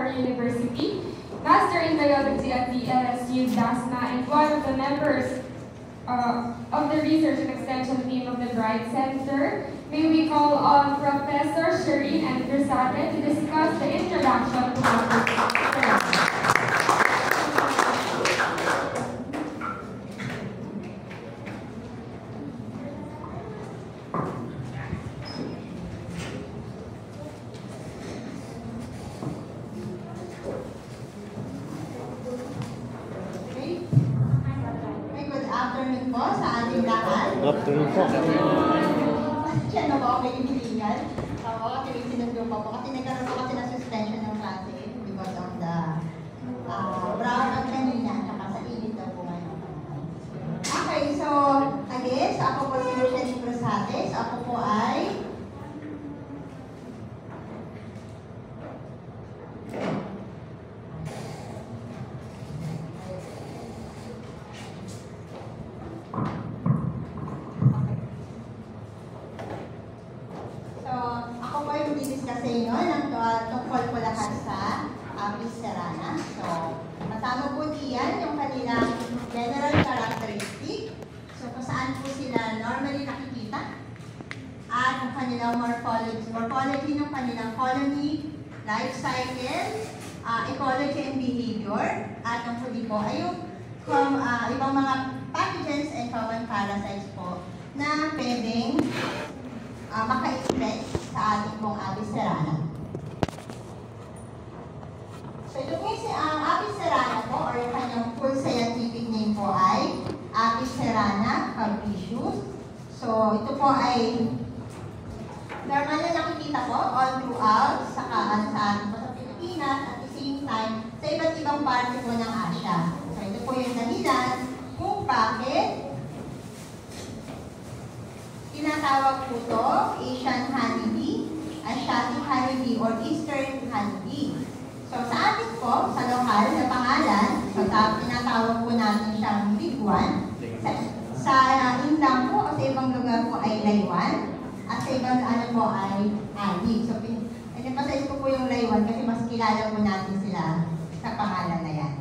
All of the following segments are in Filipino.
Our University, Master in Biology at the LSU DASMA, and one of the members of the Research and Extension team of the Bright Center. May we call on Professor Shireen and Crisate to discuss the introduction to our program. Good afternoon po. Yan na ba ako yung hilingan? Oo, kasi may sinundo pa po. Kasi nagkaroon po kasi ng suspension ng klase because of the brown out kanina at sa init daw po ngayon. Okay, so again, ako po si Rochelle Cruzate. Ako po ay kasi yun, ang tungkol po lahat sa Apis cerana. So, kasama po diyan yung kanilang general characteristic. So, kung saan po sila normally nakikita. At yung kanilang morphology ng kanilang colony, life cycle, ecology and behavior. At ang huli po ay yung ibang mga pathogens and common parasites po na pwedeng maka-express sa ating pong Apis cerana. So ito po yung Apis cerana po, or yung kanyang full scientific name po ay Apis cerana fabricius. So ito po ay normal na nakikita po all throughout sa ating po sa Pilipinas, at the same time sa iba't ibang parte po ng Asia. So ito po yung dahilan kung bakit tinatawag po ito Asian honeybee, Asiatic honeybee, or Eastern honeybee. So sa atin po, sa lokal na pangalan, so tinatawag po natin siyang biguan. Sa Indang po, o sa ibang lugar po ay laywan, at sa ibang po ay ali. So pinapasize ko po yung laywan kasi mas kilala po natin sila sa pangalan na yan.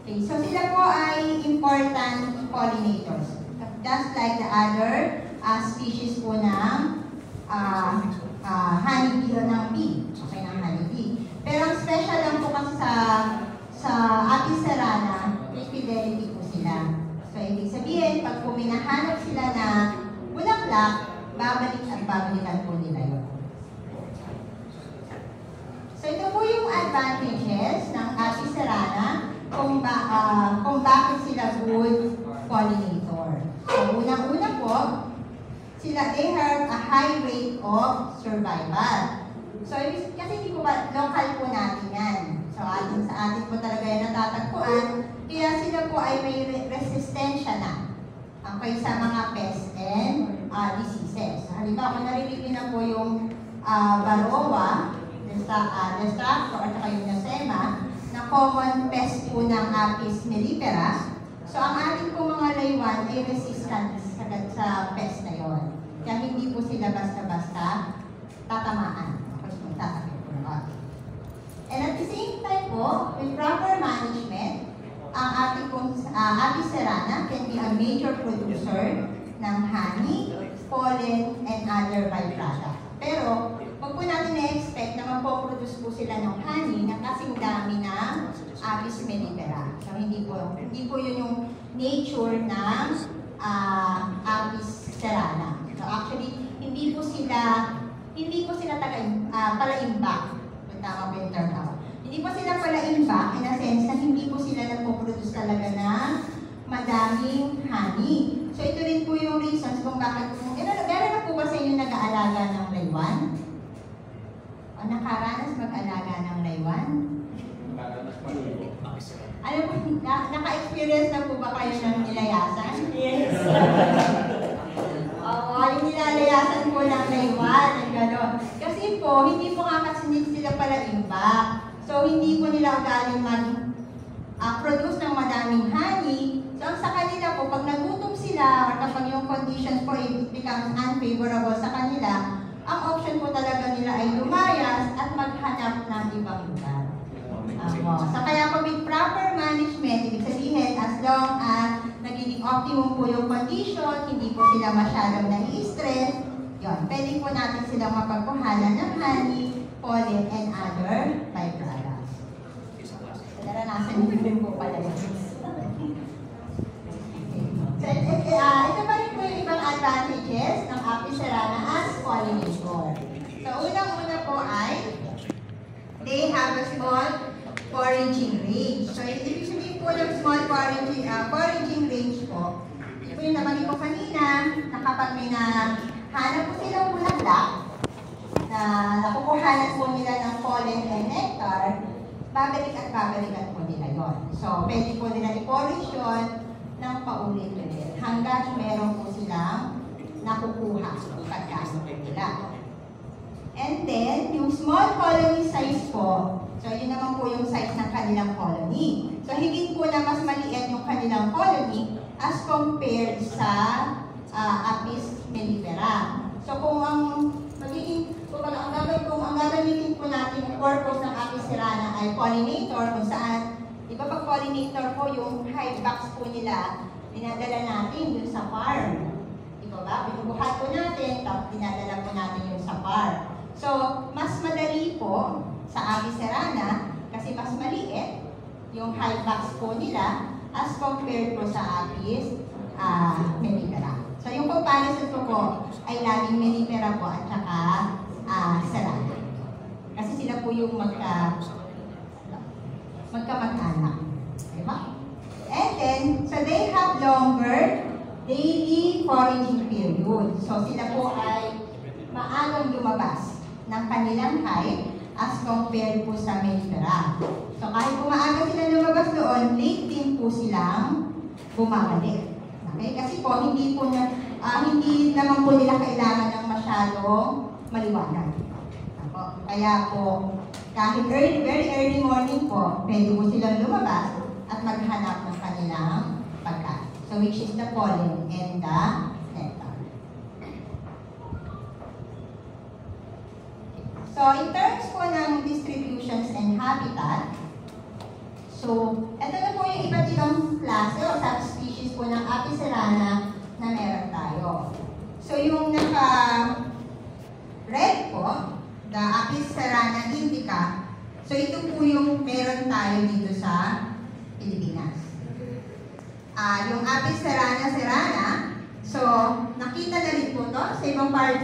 Okay, so sila po ay important pollinators. Just like the other species po ng honeybee o ng bee. Okay, ng honeybee. Pero ang special lang po kasi sa Apis cerana, fidelity po sila. So, ibig sabihin, pag po minahanap sila na bulaklak, babalik at babalikan po nila yun. So, ito po yung advantages ng Apis cerana kung bakit sila good pollinator. So, unang-una po, they have a high rate of survival. So, kasi hindi po ba, local po natin yan. So, sa atin po talaga yan natatagpuan. Kaya sila po ay may resistensya na sa mga pests and diseases. Halimbawa, kung narinig na po yung Varroa, Destructor, at saka yung Nosema, na common pest po ng Apis mellifera. So, ang ating po mga laywan ay resistant sa pest na yon. Kaya hindi po sila basta-basta tatamaan. And at the same time po, with proper management, ang ating pong Apis cerana can be a major producer ng honey, pollen, and other byproducts. Pero, wag po natin na-expect na magpo-produce po sila ng honey na kasing dami ng Apis mellifera. So, hindi po yun yung nature ng Apis cerana. So actually, hindi po sila palaimbak. Tama po yung term ako. Hindi po sila palaimbak in a sense na hindi po sila nagpo-produce talaga ng madaming honey. So ito rin po yung reasons kung bakit meron na po ba sa inyo nag-aalaga ng laywan? O nakaranas mag-alaga ng laywan? Ano po, naka-experience na po ba kayo ng nilayasan? Yes! Yung nilalayasan po ng laywan, ang gano'n. Kasi po, hindi po nga kasi sila palaimbak. So, hindi po nila galing mag-produce ng madaming honey. So, sa kanila po, pag nagutom sila, or kapag yung conditions po it becomes unfavorable sa kanila, ang option po talaga nila ay lumayas at maghanap ng ibang lugar. So kaya po with proper management, ibig sabihin as long as nagiging optimum po yung condition, hindi po sila masyadong nai-stress, yun, pwede po natin silang mapagkuhanan ng honey, pollen, and other byproducts. So naranasan din po pala yun. So, ito pa rin po yung ibang advantages ng Apis cerana as pollinator. So unang-una po ay they have a small foraging range. So, ibig sabihin po yung small foraging range po, ito yung naman ko kanina, na kapag may nahanap po silang bulaklak, na nakukuhanan po nila ng pollen and nectar, babalikan po nila yon. So, pwede po nila i-forage yun ng paulit-ulit hanggang meron po silang nakukuha pagkain po nila. And then, yung small colony size po, so yun naman po yung size ng kanilang colony. So higit po na mas maliit yung kanilang colony as compared sa Apis mellifera. So kung ang gagamitin po natin yung purpose ng Apis cerana ay pollinator, kung saan, di ba pag pollinator po yung hive box po nila, dinadala natin yung sa farm. Di ba ba? Binubuhat po natin, tapos dinadala po natin yung sa farm. So, mas madali po sa Apis cerana kasi mas maliit yung hive box po nila as compared po sa Apis mellifera. So, yung comparison po ay laging mellifera po at saka cerana. Kasi sila po yung magkamag-anak. Diba? And then, so they have longer daily foraging period. So, sila po ay maagang lumabas ng kanilang hive as compared po sa mellifera. So kahit umaaga sila lumabas doon, late din po silang bumabalik. Okay? Kasi po hindi naman po nila kailangan ng masyadong maliwanag. Kaya po kahit very early morning po, pwede po silang lumabas at maghanap ng kanilang pagkain. So which is the pollen and the nectar. So, in terms po ng distributions and habitat, so, ito na po yung iba't ibang klase o subspecies po ng Apis cerana na meron tayo. So, yung naka-red po, the Apis cerana indica, so ito po yung meron tayo dito sa Pilipinas. Yung Apis cerana cerana, so, nakita na rin po to sa ibang parte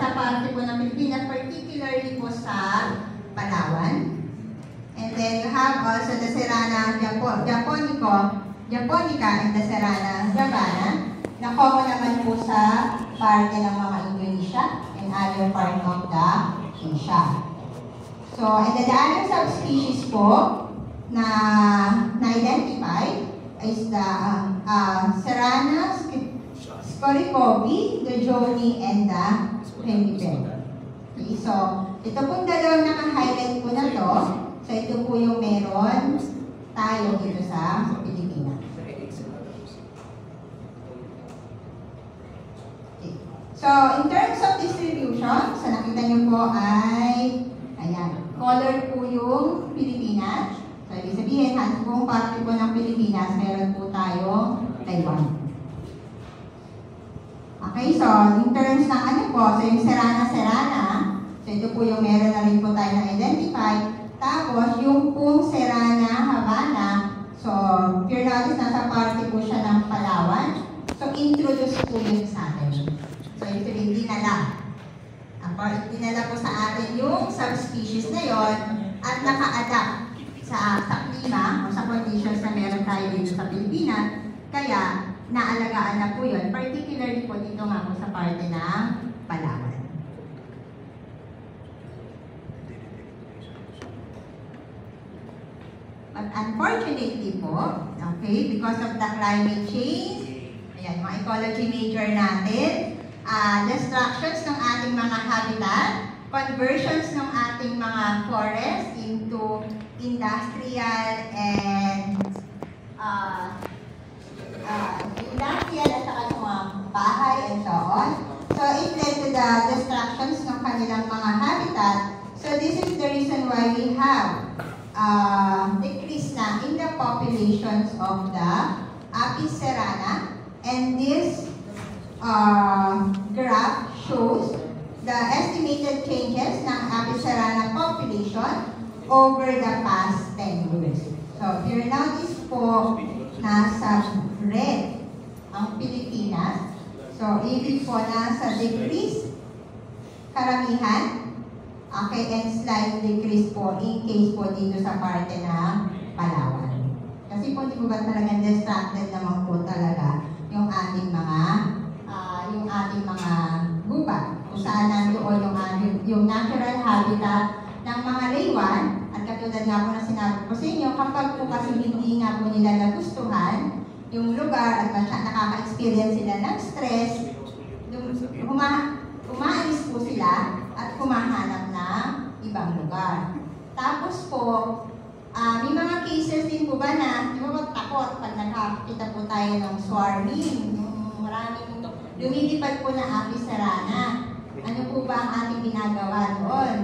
po ng Pilipinas, particularly po sa Palawan. And then you have also the Cerana japonica and the Cerana javana na common naman po sa parte ng mga Indonesia and other part of the Asia. So, and then the other subspecies po na identify is the Cerana Scoricobi, the Joni, and the Hemipel. Okay, so, ito pong dalawang naka-highlight po na to. So, ito po yung meron tayo dito sa Pilipinas. Okay. So, in terms of distribution, so nakita nyo po ay, ayan, color po yung Pilipinas. So, ibig sabihin, halos buong parte po ng Pilipinas, meron po tayo Taiwan. Okay, so in terms ng ano po, so yung Cerana, so ito po yung meron na rin po tayo na-identify. Tapos, yung pong Cerana Havana, so pure notice nasa parte po siya ng Palawan. So, introduce po yun sa atin. So, ito yung dinala. Dinala po sa atin yung subspecies na yon at naka-adapt sa klima o sa conditions na meron tayo dito sa Pilipinas. Kaya, naalagaan na po yun, particularly po dito nga po sa parte ng Palawan. But unfortunately po, okay, because of the climate change, ayan, mga ecology major natin, destructions ng ating mga habitat, conversions ng ating mga forest into industrial and industrial at saka mga bahay and so on. So, it led to the destructions ng kanilang mga populations of the Apis cerana, and this graph shows the estimated changes ng Apis cerana population over the past 10 years. So, if you notice po, nasa red ang Pilipinas. So, ibig po nasa decrease karamihan. Okay, and slight decrease po in case po dito sa parte ng Palawan. Kasi po, di ba talagang distracted naman po talaga yung ating mga gubat. Kung saan nandoon yung natural habitat ng mga laywan. At katulad nga po na sinabi ko sa inyo, kapag po kasi hindi nga po nila nagustuhan yung lugar at nakaka-experience sila ng stress, umaalis po sila at humahanap ng ibang lugar. Tapos po, may mga cases din po ba na, di ba takot pag nakakita po tayo ng swarming, yung maraming lumilipad po na Apis cerana. Ano po ba ang ating ginagawa doon?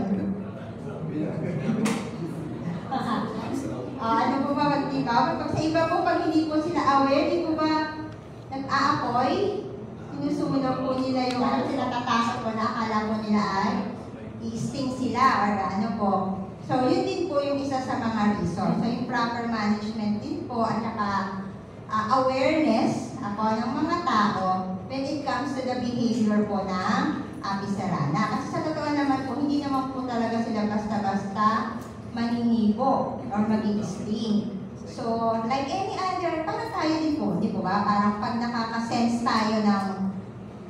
Ano po ba magtibaw? Pag sa iba po, pag hindi po sila aware, di po ba nag-aapoy? Sinusunog po nila yung sila tatasok po na akala po nila ay i-sting sila or ano po. So, yun din po yung isa sa mga reason. So, yung proper management din po at saka awareness ng mga tao when it comes to the behavior po ng Apis cerana. Kasi sa totoo naman po, hindi naman po talaga sila basta-basta maninibo or mag-i-sting. So, like any other, parang tayo din po, di po ba? Parang pag nakaka-sense tayo ng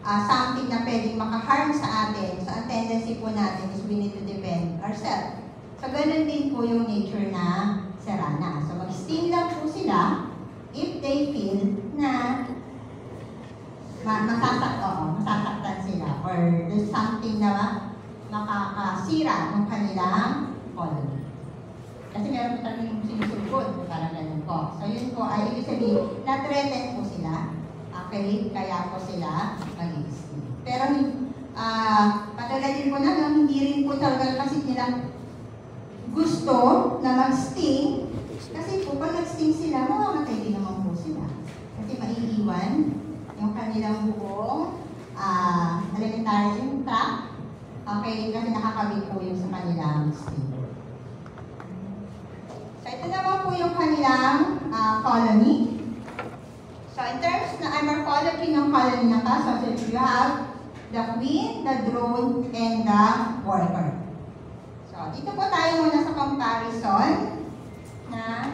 something na pwedeng maka-harm sa atin, so ang tendency po natin is we need to defend ourselves. So, ganun din po yung nature na cerana. So, mag-sting lang po sila if they feel na masasaktan sila or there's something na makakasira ng kanilang colony. Kasi meron po talaga yung sinusugod, parang ganun po. So, yun po ay ibig sabihin, na-threaten po sila. Okay, kaya po sila mag-i-sting. Pero, patulad din po na, hindi rin po talaga kasi nila gusto na mag-sting. Kasi po, pag nag-sting sila, mamamatay din naman po sila. Kasi maiiwan yung kanilang buong alimentary tract. Okay, kasi nakakabit po yung sa kanilang sting. So, ito naman po yung kanilang colony. So, in terms na morphology ng colony na to, so you have the queen, the drone, and the worker. So, dito po tayo muna sa comparison na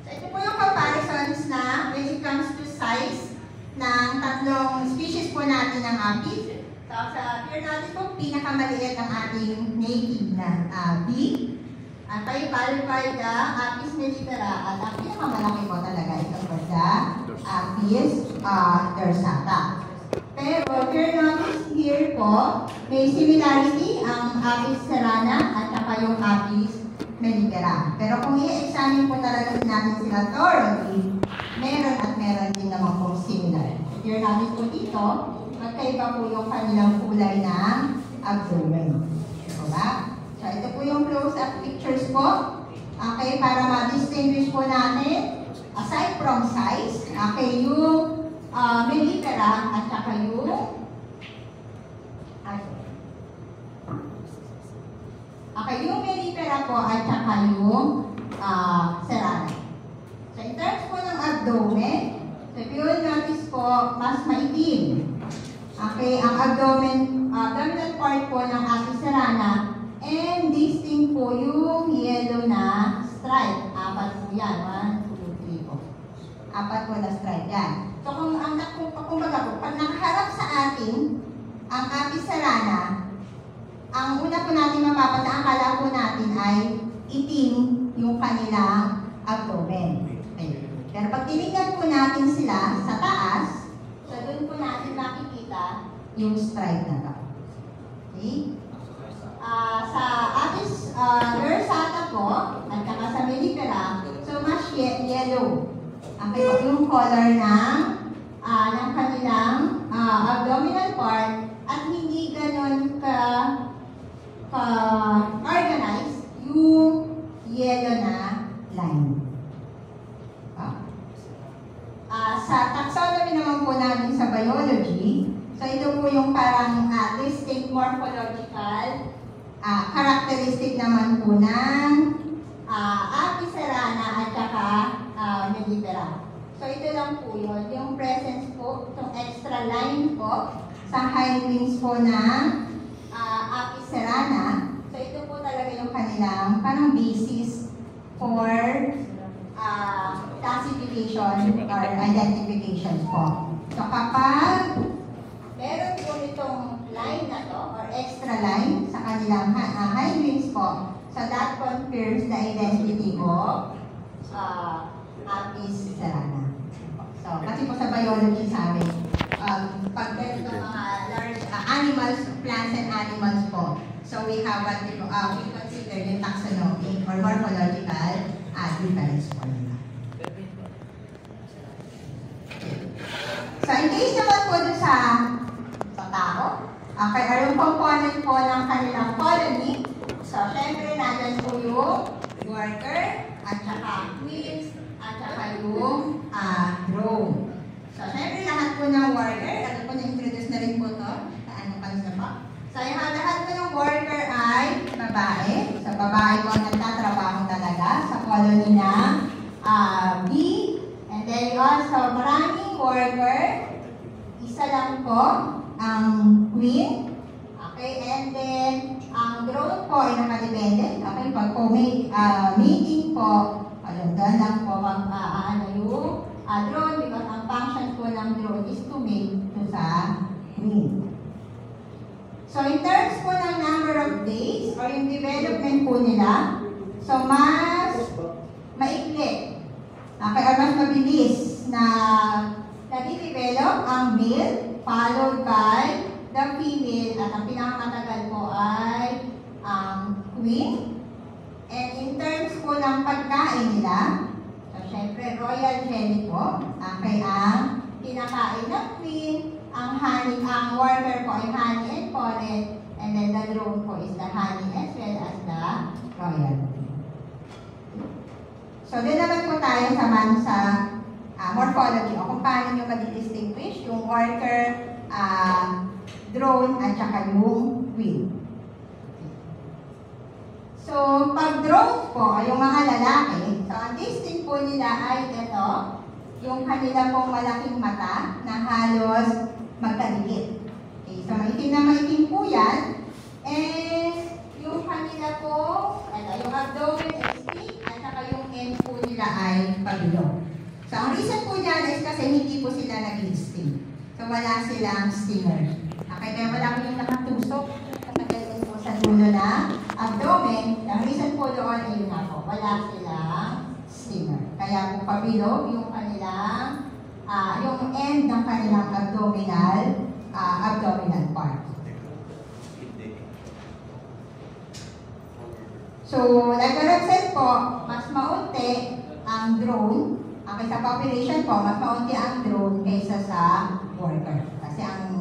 so, ito po yung comparisons na when it comes to size ng tatlong species po natin ng apis. So, sa here natin po, pinakamaliit ang ating native na bee. At tayo qualify the Apis mellifera at ang pinakamalaki po talaga ito po the Apis dorsata. Pero here notice here po, may similarity ang Apis cerana at saka yung Apis mellifera. Pero kung i-examine po talaga natin sila thoroughly, meron at meron din naman pong similar. Here notice po dito, magkaiba po yung kanilang kulay ng abdomen. Diba? So, ito po yung close-up pictures po. Okay, para ma-distinguish po natin, aside from size, okay, yung mellifera at saka yung yung mellifera po at saka yung cerana. So, in terms po ng abdomen, so if you will notice po, mas maitim. Okay, ang abdominal part po ng Apis cerana. And this thing po, yung yellow na stripe. Apat po yan. 1, 2, 3 po. Apat po na stripe yan. So, kumbaga po, pag nakaharap sa atin, ang Apis cerana, ang una po natin mapapansin, ang akala po natin ay itim yung kanilang abdomen. Okay. Pero pag tinignan po natin sila sa taas, so doon po natin makikita yung stripe na to. Okay? Sa Apis dorsata po, at saka sa mellifera, so mas yellow. Okay, yung color ng kanilang abdominal part at hindi ganon ka-organized yung sa biology. So ito po yung parang distinct morphological characteristic naman po ng Apis cerana at saka mellifera. So ito lang po yun, yung presence po, itong extra line po sa hind wings po ng Apis cerana. So ito po talaga yung kanilang parang basis for classification or identification po. So kapag meron po itong line na to or extra line sa kanilang hind wings po, so that confirms the identity of Apis cerana. So kasi po sa biology sabi, pag ganito mga large animals, plants and animals po, so we have what we consider yung taxonomic or morphological difference po nila. So in case naman po dun sa tao, okay, or yung component po ng kanilang colony, so syempre nandun po yung worker, at saka queen, at saka yung drone. So syempre lahat po ng worker, ano po na-introduce na rin po to, sa ano kanina po. So yung lahat po ng worker ay babae. So babae po ang nagtatrabaho talaga sa colony ng bee. And then also maraming worker, isa lang po ang queen. Okay, and then ang drone po ay nakadepende. Okay, pag po may meeting po, doon lang po yung drone because ang function po ng drone is to mate to sa queen. So in terms po ng number of days or yung development po nila, so mas maikli. Okay, or mas mabilis na nag-develop ang male followed by the female at ang pinakamatagal po ay ang queen. And in terms po ng pagkain nila, so syempre royal jelly po, okay, ang kinakain ng queen, ang honey, ang worker po ay honey and pollen, and then the drone po is the honey as well as the royal. So, din naman po tayo sa morphology o kung paano nyo ma-distinguish yung worker, drone, at saka yung queen. So, pag drone po, yung mga lalaki, so ang distinct po nila ay ito, yung kanila pong malaking mata na halos magkadikit. Okay, so maitim na maitim po yan. And yung kanila po, yung abdomen is thick, at saka yung end po nila ay pabilog. So ang reason po dyan is kasi hindi po sila nag-sting. So wala silang stinger. Okay, kaya wala po yung nakatusok nakagaling po sa dulo na abdomen. Ang reason po doon ay yun nga po, wala silang stinger. Kaya po pabilog yung kanilang yung end ng kanilang abdominal part. So, like what I've said po, mas maunti ang drone. Okay, sa population po, mas maunti ang drone kaysa sa worker. Kasi ang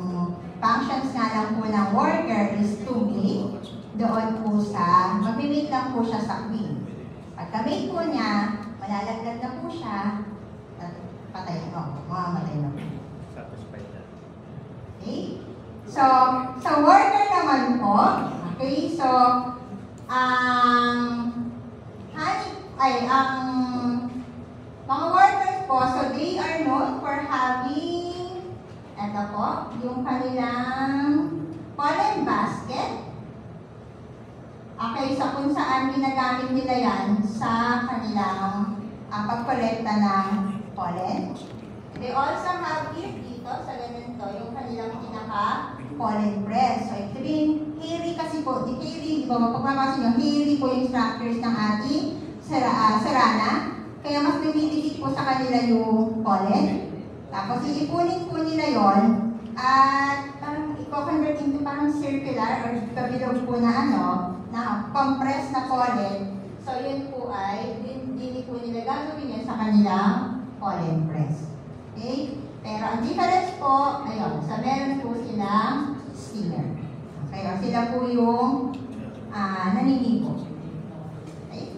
functions nga lang po ng worker is to mate doon po sa, mag-mate lang po siya sa queen. Pagka-mate po niya, malalaglag na po siya, at patay na, mamamatay na po. Okay? So, sa worker naman po, okay, so, ang mga workers po, so they are known for having, eto po, yung kanilang pollen basket. Okay, so kung saan ginagamit nila yan sa kanilang pagkolekta ng pollen. They also have here dito, sa ganito, yung kanilang pinaka-pollen press. So, ito rin, hairy kasi po, hairy, di ba, mapagmamasin nyo, hairy po yung structures ng ating cerana. Kaya mas dumidikit po sa kanila yung pollen. Tapos, iipunin po nila yon at parang i-convert into parang circular or kabilog po na na compressed na pollen. So, yun po ay, hindi po nila gagawin yun sa kanilang pollen press. Okay? Pero ang difference po, ayun, sa meron po silang stinger. Okay, o sila po yung naninipo. Okay?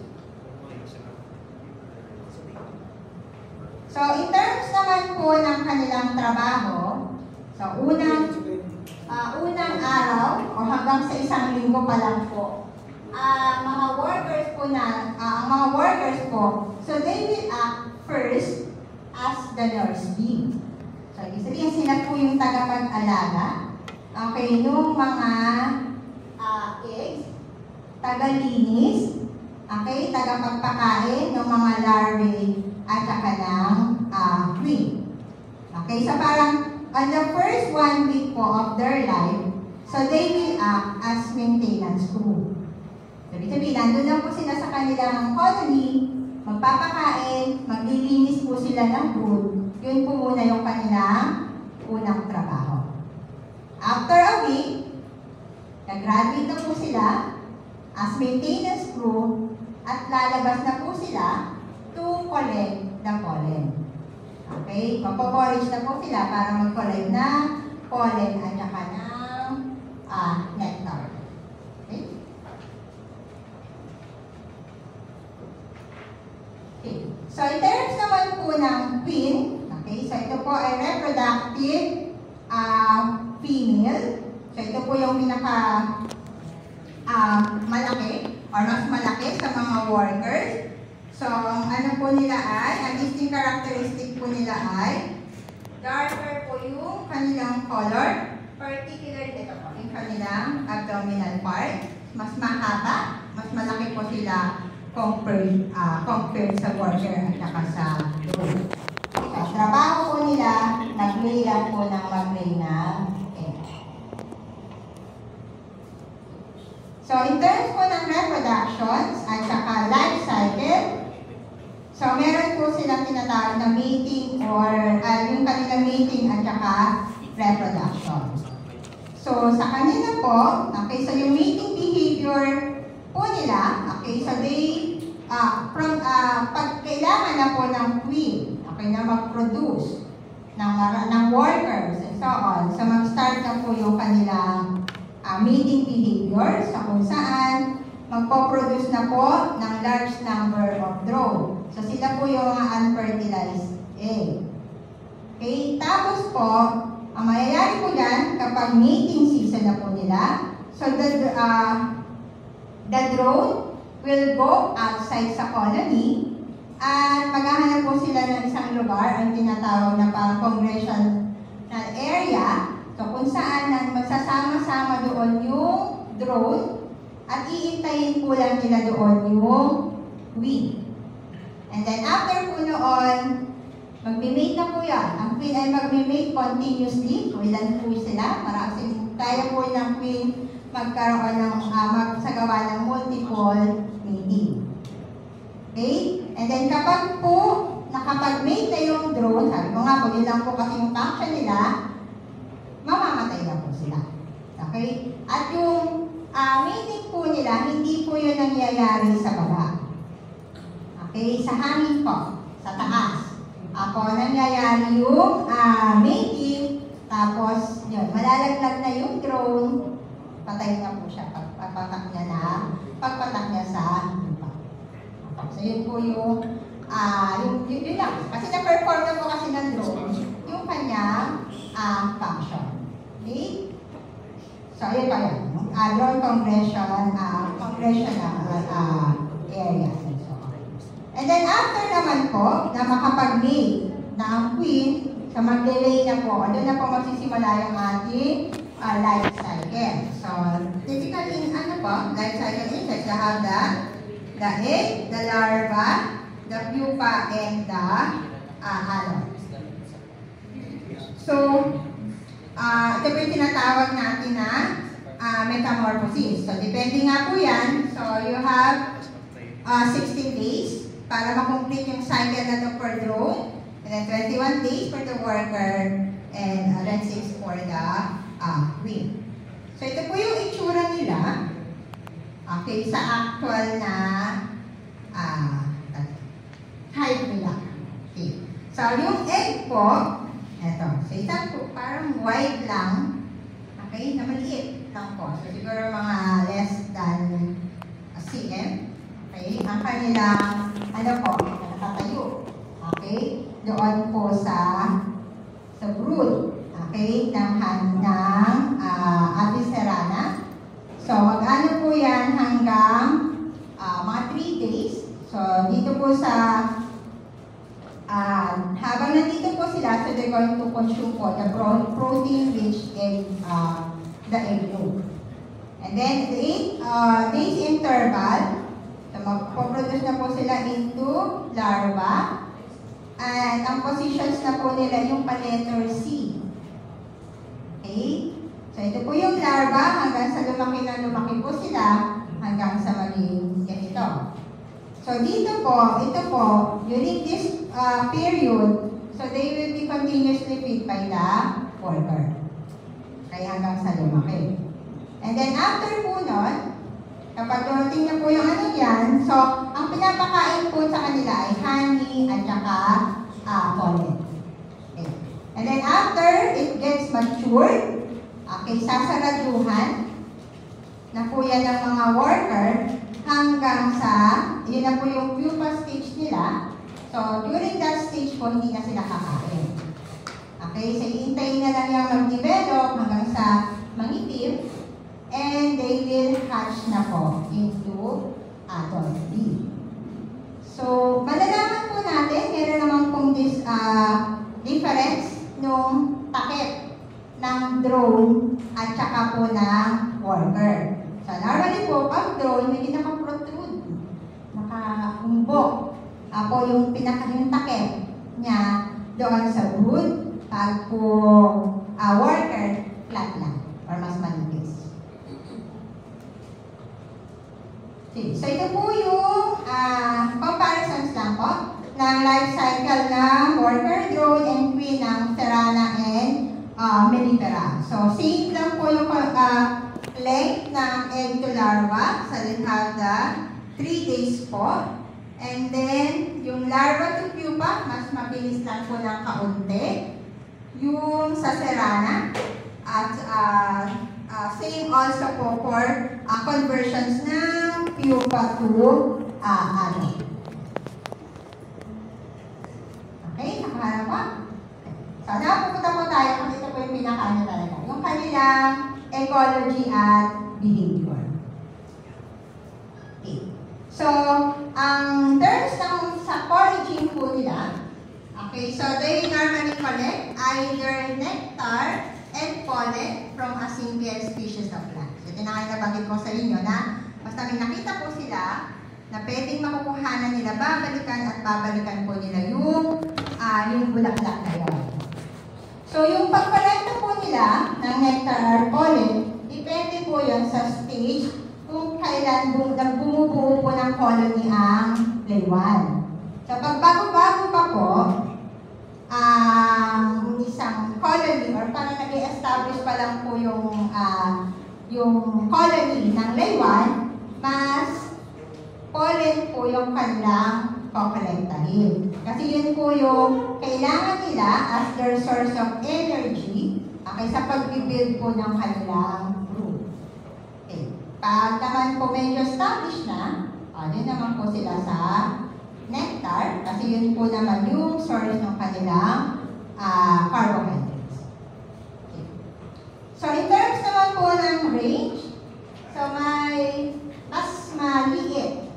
So, in terms naman po ng kanilang trabaho, So, unang araw, o hanggang sa isang linggo pa lang po, mga workers po, so they will act first as the nurse bee. So, ibig sabihin, sila po yung tagapag-alaga, okay, nung mga eggs, tagalinis, okay, tagapagpakain ng mga larvae at saka ng queen. Okay, so parang on the first 1 week po of their life, so they will act as maintenance crew. Sabi, nandun lang po sila sa kanilang colony, magpapakain, maglilinis po sila ng brood. Yun po muna yung kanilang unang trabaho. After a week, nag-graduate na po sila as maintenance crew at lalabas na po sila to collect the pollen. Okay? Magpo-forage na po sila para mag-collect na pollen at saka ng nectar. Okay? Okay. So, in terms naman po ng queen, okay, so ito po ay reproductive female. So, ito po yung pinaka malaki or mas malaki sa mga workers. So, ano po nila ay, ang distinct characteristic po nila ay darker po yung kanilang color, particularly ito po, yung kanilang abdominal part. Mas mahaba, mas malaki po sila compared sa worker at saka sa drone. So, trabaho po nila, nag-lay lang po ng mag-lay ng egg. So, in terms po ng reproductions at saka life cycle, so meron po silang tinatawag na mating or yung kanilang mating at saka reproduction. So, sa kanila po, okay, so yung mating behavior po nila, okay, so they, pag kailangan na po ng queen, okay, na mag-produce ng workers and so on, so mag-start na po yung kanilang mating behavior sa kung saan magpo-produce na po ng large number of drone. So, sila po yung mga unfertilized egg. Okay? Tapos po, ang mayayari po yan, kapag mating season na po nila, so the drone will go outside sa colony at maghahanap po sila ng isang lugar, ang tinatawag na congressional area, so kung saan magsasama-sama doon yung drone at iintayin po lang nila doon yung queen. And then after po noon, magme-mate na po yan. Ang queen ay magme-mate continuously. Kung ilan po sila, para kaya po ng queen magkaroon ng, magsagawa ng multiple mating. Okay? And then kapag po nakapag-mate na yung drone, sabi ko nga po, yun lang po kasi yung function nila, mamamatay na po sila. Okay? At yung mating po nila, hindi po yun nangyayari sa baba. Okay? Sa hangin po, sa taas. Ako, nangyayari yung mating, tapos yun, malalaglag na yung drone, patay na po siya pagpatak niya sa lupa. So yun po yung yun lang. Kasi na-perform na po kasi ng drone yung kanyang function. Okay? So ayun pa yan. Drone congressional areas and so on. And then after naman po, na makapag-mate na ang queen, sa mag-delay na po, doon na po magsisimula yung ating life cycle. So, typically, life cycle is like you have the egg, the larva, the pupa, and the adult. So, ito po yung tinatawag natin na metamorphosis. So, depende nga po yan. So, you have 16 days para makomplete yung cycle na ito per drone. And then 21 days for the worker and 6 for the queen. So, ito po yung itsura nila. Okay, sa actual na hive nila. Okay. So, yung egg po, eto. So, isang po, parang white lang. Okay, na maliit lang po. So, siguro mga less than cm. Okay, ang kanilang, nakatayo. Okay, doon po sa brood. Okay, ng Atis serrana. So, mag-ano po yan hanggang mga 3 days. So, dito po sa, habang nandito po sila, so they're going to consume po the protein rich in the egg yolk. And then, 8 days interval, so mag-produce na po sila into larva. And ang positions na po nila yung pa-letter C. Okay? So, ito po yung larva hanggang sa lumaki na lumaki po sila hanggang sa maging ganito. So, dito po, ito po, during this period, so they will be continuously fed by the worker. Kaya hanggang sa lumaki. And then, after po nun, kapag dumating na po yung ano yan, so, ang pinapakain po sa kanila ay honey at saka pollen. Okay. And then, after it gets matured, okay, sasaraduhan na po yan ng mga worker hanggang sa, yun na po yung pupa stage nila. So, during that stage po, hindi na sila kakain. Okay, so iintayin na lang yung mag-develop hanggang sa mangitim, and they will hatch na po into adult bee. So, malalaman po natin, meron naman pong this difference nung takip ng drone at saka po ng worker. So, normally po, pag drone, may naka-protrude, naka-umbok. Po yung yung takip niya doon sa wood. Pag po worker, flat lang or mas manipis. Okay. So, ito po yung comparisons lang po ng life cycle ng worker, drone, and queen ng serrana and mellifera. So, same lang po yung length ng egg to larva. So, they have the 3 days po. And then, yung larva to pupa, mas mabilis lang po ng kaunti. Yung sa serrana, at same also po for conversions ng pupa to adult. Okay, nakahanap ba? So, napupunta po tayo kung ito po yung pinakaano talaga. Yung kanilang ecology at behavior. Okay. So, ang terms ng sa foraging po nila, okay, so they normally collect either nectar and pollen from a single species of plant. So, ito na nabanggit ko sa inyo na basta may nakita po sila na pwedeng makukuhanan nila, babalikan at babalikan po nila yung bulaklak na yun. So, yung pagkolekta po nila ng nectar or pollen, depende po yun sa stage kung kailan bumubuo po ng colony ang laywan. So, pag bago-bago pa po, isang colony or parang nag-establish pa lang po yung colony ng laywan, mas pollen po yung kanilang kokolektahin. Kasi yun po yung kailangan nila as their source of energy sa pag-build po ng kanilang brood. Okay. Pag naman po medyo established na, yun naman po sila sa nectar, kasi yun po naman yung source ng kanilang carbohydrates. Okay. So, in terms naman po ng range, so may mas maliit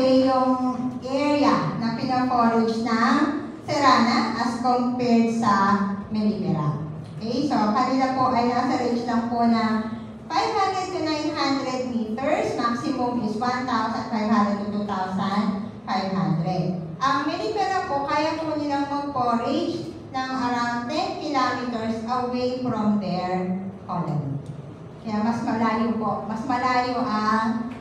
yung area na pinaforage ng serrana as compared sa mellifera. Okay, so kanila po ay nasa range lang po na 500 to 900 meters, maximum is 1,500 to 2,500. Ang mellifera po, kaya po nilang mag-forage ng around 10 kilometers away from their colony. Kaya mas malayo po, mas malayo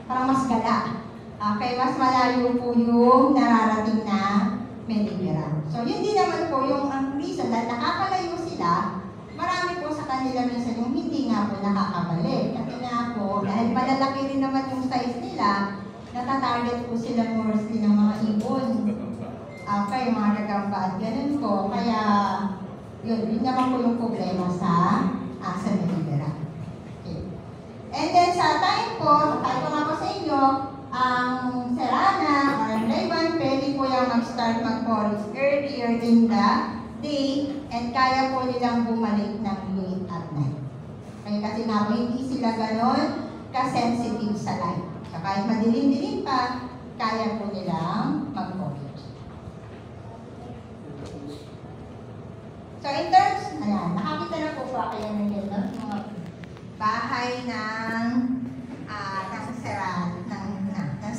parang mas gala. Okay, mas malayo po yung nararating na mellifera. So, yun din naman po yung reason dahil nakakalayo sila, marami po sa kanila minsan yung hindi nga po nakakabalik. Kasi nga po, dahil malalaki rin naman yung size nila, natatarget po sila mostly ng mga ibon. Okay, mga gagamba at ganun po. Kaya, yun naman po yung problema sa mellifera. Okay. And then sa time po, sabi ko nga po sa inyo, ang serrana or laywan, pwede po yung mag-start mag-forage earlier in the day and kaya po nilang bumalik ng late at night. Okay, kasi nga po hindi sila ganon ka-sensitive sa light. So kahit madilim-dilim pa, kaya po nilang mag-focus. So in terms, ayan, nakakita na po ba kayo ng gano'n? Mga bahay ng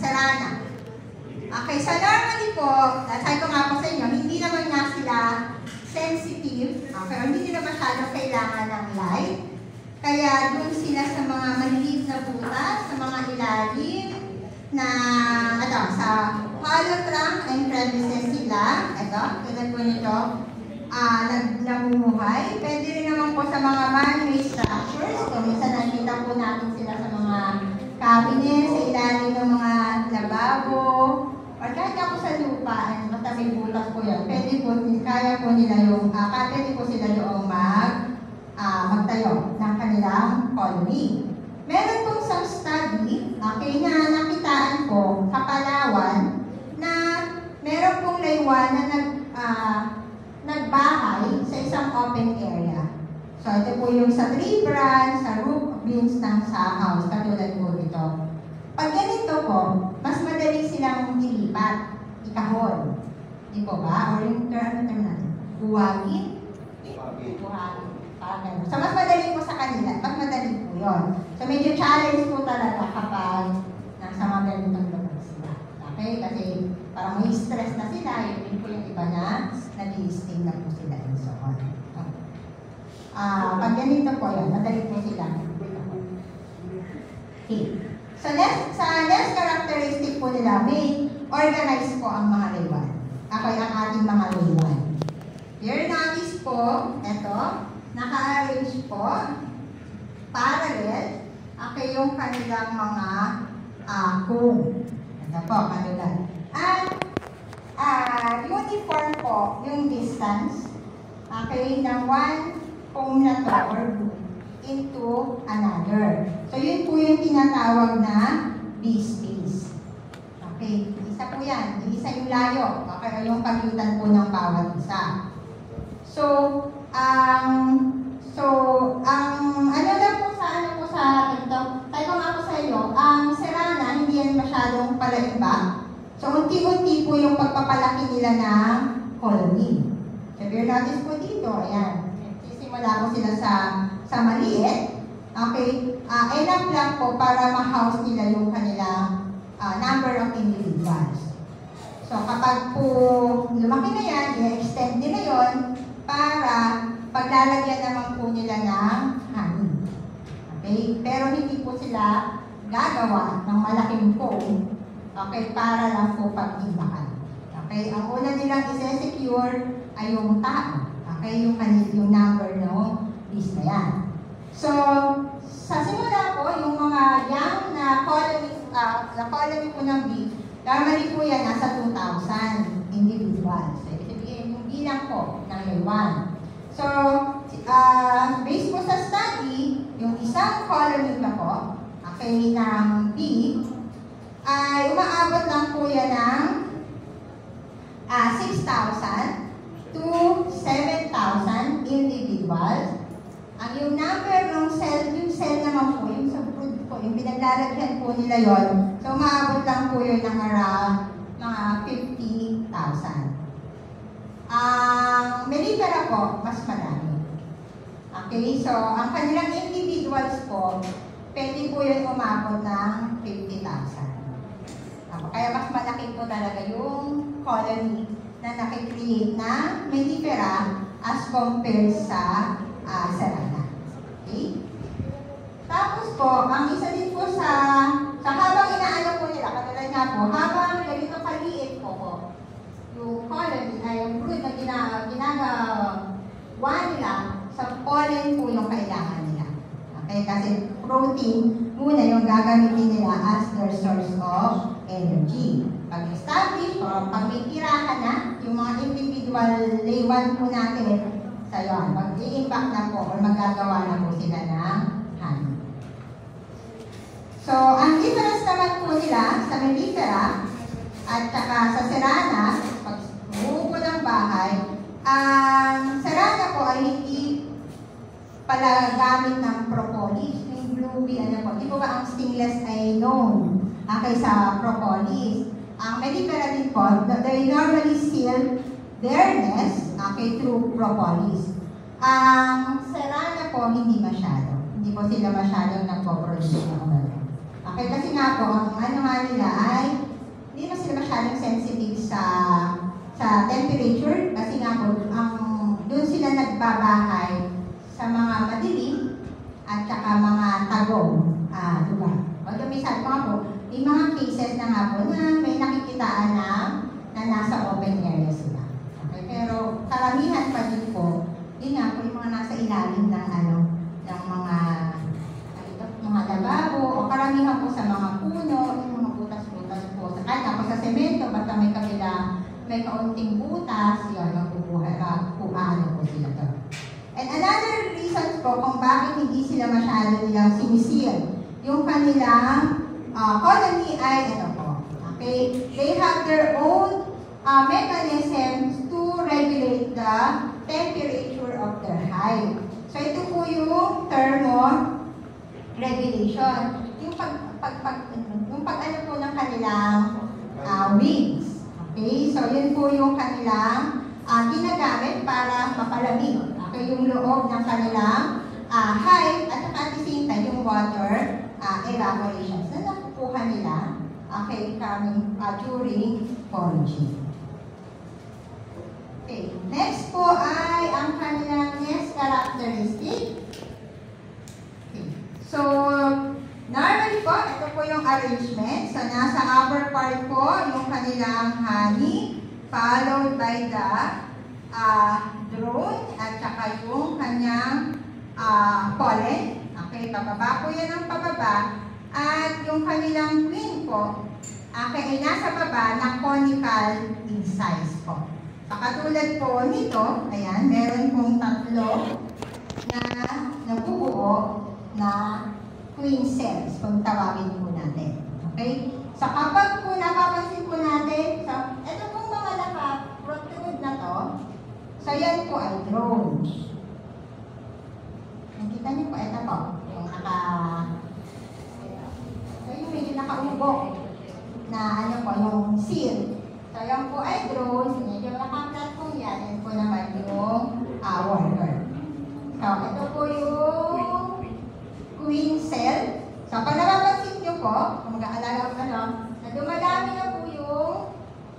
Serrana. Okay, so normally po, sabi ko nga po sa inyo, hindi naman nga sila sensitive, okay, hindi nila masyadong kailangan ng light. Kaya doon sila sa mga maliliit na butas, sa mga ilalim, na, sa hollow trunk and crevices sila, tulad po nito, namumuhay. Pwede rin naman po sa mga man-made structures, so minsan nakita po natin sila sa mga cabinets, sa ilalim ng mga lababo, or kahit ako sa lupa, basta may butas po yan, pwede po, kaya po nila yung, pwede po sila yung magtayo ng kanilang colony. Meron pong some study, okay, na nakitaan ko sa Palawan, na meron pong laywan na nagbahay sa isang open area. So, ito po yung sa tree branch, sa roof beams ng sa house, katulad po ito. Pag ganito po, mas madali silang ilipat, ikahon. Di po ba? Or yung term natin, buwagin? Buwagin. Parang ganun. So, mas madali po sa kanila. Mas madali po yun. So, medyo challenge po talaga kapag nasa mga ganitong lugar sila. Okay? Kasi parang may stress na sila. Yun po yung iba na nag-i-sting na po sila and so on. Pag ganito po yun, madali po sila. Okay. So, sa next characteristic po nila, may organize po ang mga laywan. Okay, ang ating mga laywan. Here notice po, ito, naka-arrange po, parallel, okay, yung kanilang mga comb. Ito po, kanilang. At uniform po yung distance, okay, ng one comb na to or into another. So, yun po yung tinatawag na B-space. Okay, isa po yan. Isa yung layo. Okay, yung pagitan po ng bawat isa. So, ano lang po sa ito, tayo ko nga po sa iyo, ang Serrana, hindi yan masyadong palaiba. So, unti-unti po yung pagpapalaki nila ng colony. So, if you notice po dito, ayan, sisimula po sila sa maliit. Okay, enough lang po para ma-house nila yung kanilang number of individuals. So, kapag po lumaki na yan, i-extend nila yon para paglalagyan naman po nila ng honey. Okay? Pero hindi po sila gagawa ng malaking comb, okay, para lang po pag-ibakan. Okay? Ang una nilang i-secure ay yung tao. Okay? Yung number ng list na yan. So, sa simula po, yung mga young na colony po ng bee, normally po yan nasa 2,000 individuals. So, yung bilang po ng laywan. So, based po sa study, yung isang colony na po, okay, ng bee, ay umaabot lang po yan ng 6,000 to 7,000 individuals. Ang yung number ng cell, yung cell naman po, yung sa brood po, yung pinaglalagyan po nila yon. So, umaabot lang po yun ng around mga 50,000. Ang melipera po, mas marami. Okay, so, ang kanilang individuals po, pwede po yun umabot ng 50,000. Kaya mas malaki po talaga yung colony na nakikreate na melipera as compared sa Serrana. Okay? Tapos po, ang isa din po sa habang inaano po nila, katulad nga po, habang ganito kaliit po yung colony ay yung brood na ginagawa nila, sa pollen po yung kailangan nila. Okay? Kasi protein muna yung gagamitin nila as their source of energy. Pag-establish o pag may tirahan na, yung mga individual laywan po natin, sa yun, mag-i-impact na po o magagawa na po sila ng honey. So, ang difference naman po nila sa melipera at saka sa Serrana, pag buo po ng bahay, Ang sarana po ay hindi pala gamit ng propolis, yung bluebee, ano po. Di po ba ang stingless ay known kaysa propolis? Ang melipera din po, they normally seal their nest through propolis. Ang sarana po, hindi masyado. Hindi po sila masyadong nagpo-produce ng ano. Okay, kasi nga po, ang ano nga nila ay hindi na sila masyadong sensitive sa temperature kasi nga po, doon sila nagbabahay sa mga madilim at saka mga tagong lugar. Although may sabi ko nga po, may mga cases na nga po na may nakikitaan na nasa open area sila. Okay, pero karamihan pa din po, yun nga po yung mga nasa ilalim ng ng mga lababo o karamihan po sa mga puno, yung mga butas-butas po. Kahit ako sa semento, basta may kaunting butas, yun, magpupuhaan po sila to. And another reason po kung bakit hindi sila masyado nilang sinisil yung kanilang colony ay ito po. Okay? They have their own mechanisms to regulate the temperature of their hive. So ito po yung thermoregulation. Yung pag-ano po ng kanilang wings. Okay? So yun po yung kanilang ginagamit para mapalamig. Okay, yung loob ng kanilang hive at at the same time yung water evaporations na nakukuha nila coming during foraging. Okay, next po ay ang kanilang nest characteristic. Okay. So, normally po, ito po yung arrangement. So, nasa upper part po yung kanilang honey followed by the drone at saka yung kanyang pollen. Okay, pababa po yan ang pababa. At yung kanilang queen po, ay nasa baba na conical in size po. Katulad po nito, ayan, meron pong tatlo na nabubuo na queen cells, kung tawagin po natin. Okay? So kapag po napapansin po natin, so ito pong mga naka-protrude na to, so yan po ay drones. Nakita niyo po, ito po, yung so yung medyo nakaubok na ano po, yung seal. So yan po ay drones, medyo naka-flat po yan po naman yung worker. So ito po yung queen cell. So pag napapansin niyo po, kung mag-aalaga ko na dumadami na po yung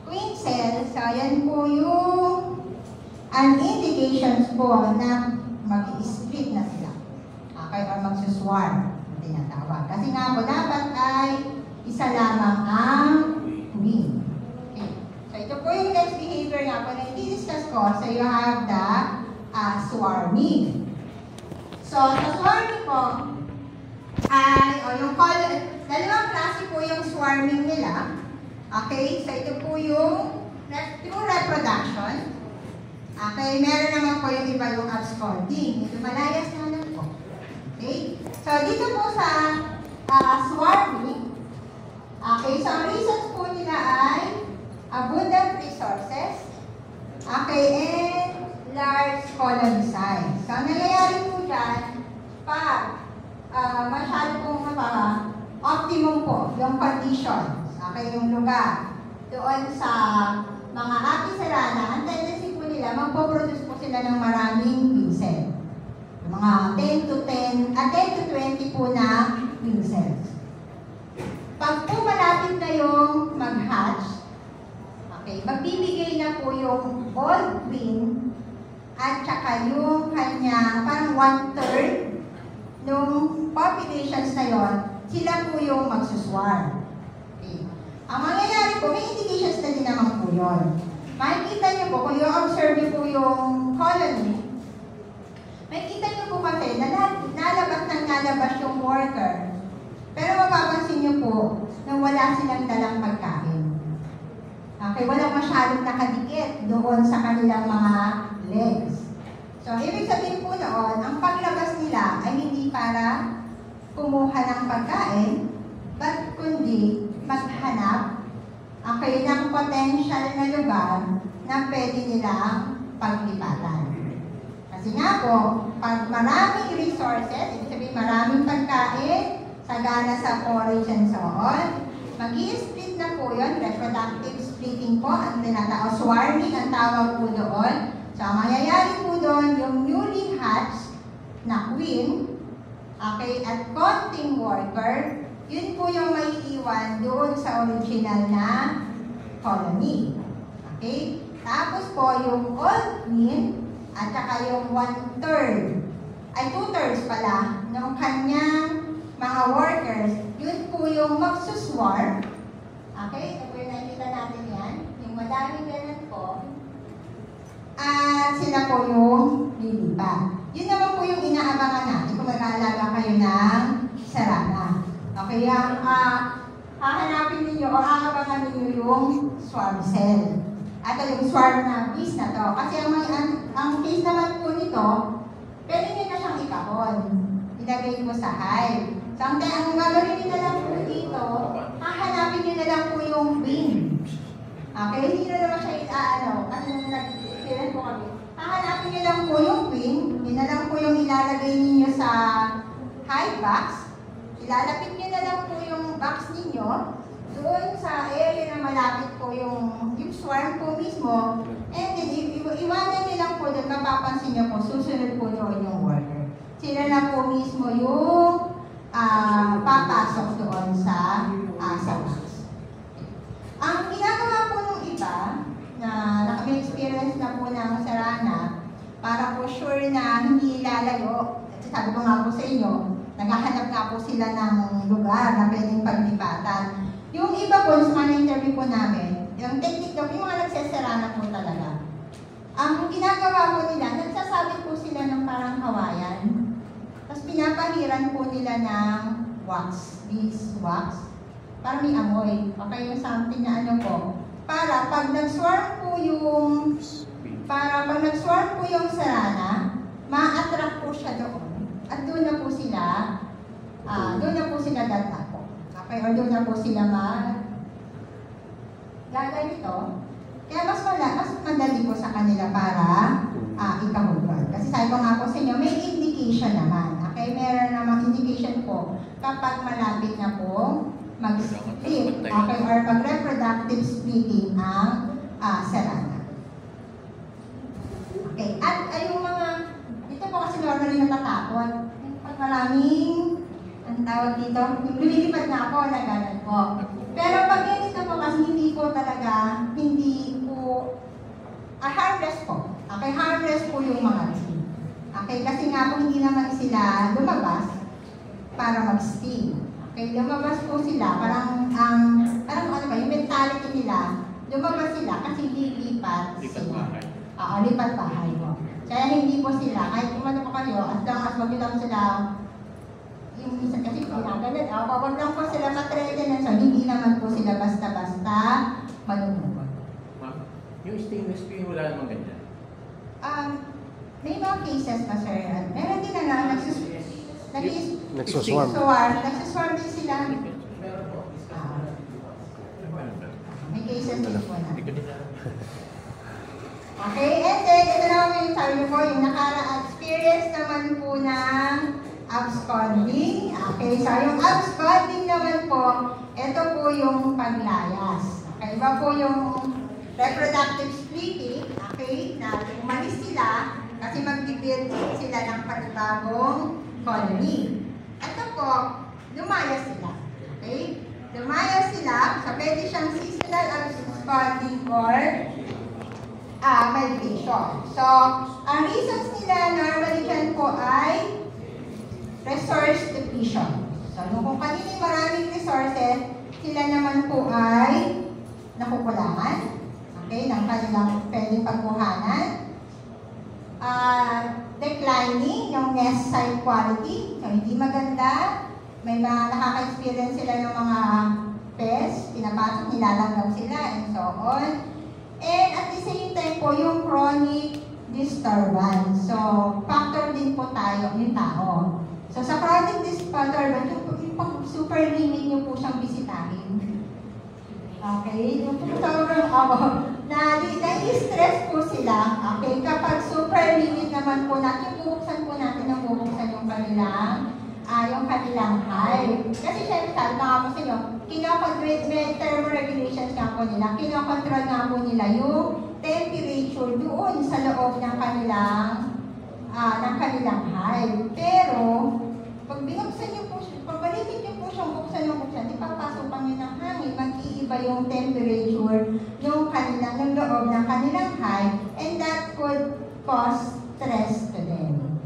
queen cell. So yan po yung indications po na mag-i-split na sila. Okay, or magsuswarm, tinatawag. Kasi nga po, dapat ay isa lamang ang queen. Okay. So ito po yung next behavior nga po na i-discuss ko. So you have the swarming. So sa swarming po, yung dalawang klase po yung swarming nila. Okay, so ito po yung through reproduction. Okay, meron naman po yung iba yung absconding. Ito malayas na lang po. Okay, so dito po sa swarming, okay, so ang reasons po nila ay abundant resources, okay, and large colony size. So ang nangyayari po dyan, pag masyado pong optimum po yung conditions, okay, yung lugar doon sa mga apicerana, ang tendency po nila, magpo-produce po sila ng maraming queen cell. Mga 10 to 20 po na queen cells. Pag po malapit na yung mag-hatch, okay, magbibigay na po yung old queen at saka yung kanya parang 1/3 nung populations na yon, sila po yung magsuswarm. Okay. Ang mangyayari po, may indications na din naman po yun. Makikita niyo po, kung i-observe niyo po yung colony, makikita niyo po kasi na nalabas yung worker. Pero mapapansin niyo po na wala silang dalang pagkain. Okay, walang masyadong nakadikit doon sa kanilang mga legs. So, ibig sabihin po noon, ang paglabas nila ay hindi para kumuha ng pagkain, but kundi maghanap ng potential na lugar na pwede nilang paglipatan. Kasi nga po, pag maraming resources, ibig sabihin maraming pagkain, sagana sa forage and so on, mag-i-split na po yun, reproductive splitting po, ang tinatawag, swarming ang tawag po doon. So, ang mangyayari po doon, yung newly hatched na queen, okay, at konting worker, yun po yung may iwan doon sa original na colony. Okay? Tapos po, yung old queen, at saka yung 1/3, ay 2/3 pala, ng kanyang mga workers, yun po yung magsuswarm. Okay? So, kung nakikita natin yan, yung madaming ganun po, at sila po yung lilipat. Yun naman po yung inaabangan natin kung mag-aalaga kayo ng sarana. Okay, hahanapin ninyo o aabangan ninyo yung swarm cell. At yung swarm na bees na to. Kasi ang case naman po nito, pwede nyo na siyang ikahon. Ilagay mo sa hive. So, ang gagawin nyo na lang po dito, hahanapin nyo na lang po yung queen. Okay, hindi na naman siya kasi nung nag-experience po kami. Hahanapin nyo lang po yung queen, yun na lang po yung ilalagay ninyo sa hive box. Ilalapit nyo na lang po yung box ninyo doon sa area na malapit po yung swarm po mismo. And then, iwanan nyo lang po doon, mapapansin nyo po, susunod po doon yung worker. Sila na po mismo yung papasok doon sa box. Ang ginagawa po ng iba, na naka-experience na po ng sarana, para po sure na hindi lalayo, sabi ko nga po sa inyo, naghahanap nga po sila ng lugar na pwedeng paglipatan. Yung iba po, sa mga interview po namin, yung technique daw, yung mga nagsasarana po talaga. Ang ginagawa po nila, nagsasabi po sila ng parang kawayan. Tapos pinapahiran po nila ng wax, beeswax, para may amoy. Okay, yung something na ano po. Para pag nag-swarm po yung sarana, ma-attract po siya doon. At doon na po sila dadako. Okay, or doon na po sila gaganito. Kaya mas madali po sa kanila para ikahulgan. Kasi sabi ko nga po sa inyo, may indication naman. Okay, meron namang indication po kapag malapit na po mag-split, okay, or mag-reproductive splitting ang sarana. Okay, at yung mga, dito po kasi normally natatakot. Pag maraming, ang tawag dito, yung lumilipad na ako, na gano'n po. Pero pag ganito po kasi hindi po harmless po. Okay, harmless po yung mga tea. Okay, kasi nga po hindi naman sila lumabas para mag-steam. Okay, lumabas po sila, parang yung mentality nila, lumabas sila kasi lilipat sila. Lipat bahay po. Kaya hindi po sila, kahit kumano po kayo, as long as wag lang sila, yung isa kasi pinagalan, wag lang po sila matreten, so hindi naman po sila basta-basta malulungkot. Ma'am, yung stainless steel, wala namang ganyan? May mga cases pa, sir. Meron din na Nagsuswarm. Nagsuswarm din sila. Meron po. May cases din po na. Okay, and then, ito naman yung sabi ko, yung experience naman po ng absconding. Okay, so yung absconding naman po, ito po yung paglayas. Okay, iba po yung reproductive splitting, okay, na umalis sila kasi mag-build sila ng panibagong colony. Ito po, lumayas sila. Okay? Lumayas sila, so pwede siyang seasonal absconding or migration. So, ang reasons nila normally dyan po ay resource depletion. So, kung kanina maraming resources, sila naman po ay nakukulangan. Okay, ng kanilang pwedeng pagkuhanan. Declining yung nest site quality. So, hindi maganda. May mga nakaka-experience sila ng mga pests. Pinapasok, nilalanggaw sila, and so on. And at the same time po, yung chronic disturbance. So, factor din po tayo, yung tao. So, sa chronic disturbance, yung super limit nyo po siyang bisitahin. Okay? Yung sobrang na nai-stress po sila, okay, kapag super limit naman po natin, bubuksan po natin ang bubuksan yung kanilang high. Kasi syempre, sabi nga po sa inyo, may thermoregulations nga po nila, kinokontrol nga po nila yung temperature doon sa loob ng kanilang high. Pero, pag binuksan niyo po siya, pagbalikin niyo po siyang buksan, di papasukan niyo ng hangin, mag-iiba yung temperature ng loob ng kanilang high, and that could cause stress to them.